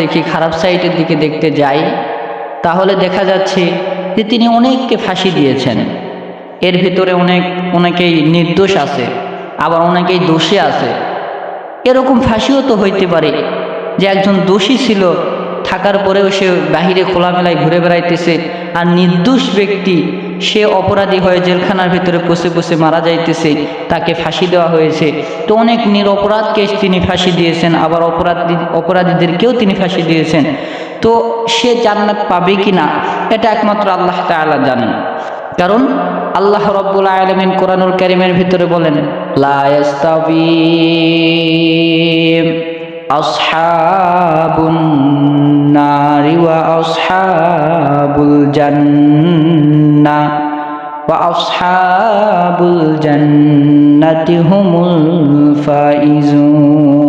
দেখি, খারাপ সাইটের দিকে দেখতে যাই, তাহলে দেখা যাচ্ছে যে তিনি অনেককে ফাঁসি দিয়েছেন। এর ভিতরে অনেকেই নির্দোষ আছে, আবার অনেকেই দোষী আছে। এরকম ফাঁসিও তো হইতে পারে যে একজন দোষী ছিল, থাকার পরেও সে বাহিরে খোলামেলায় ঘুরে বেড়াইতেছে, আর নির্দোষ ব্যক্তি সে অপরাধী হয়ে জেলখানার ভিতরে বসে বসে মারা যাইতেছে, তাকে ফাঁসি দেওয়া হয়েছে। তো অনেক নিরপরাধকে তিনি ফাঁসি দিয়েছেন, আবার অপরাধীদেরকেও তিনি ফাঁসি দিয়েছেন। তো সে জান্নাত পাবে কি না এটা একমাত্র আল্লাহ তাআলা জানেন। কারণ আল্লাহ রাব্বুল আলামিন কোরআনুল কারীমের ভিতরে বলেন, লা ইয়াস্তাবি আসহাবুন নারি ওয়া আসহাবুল জান্নাহ ওয়া আসহাবুল জান্নাতি হুমুল ফাইজুন।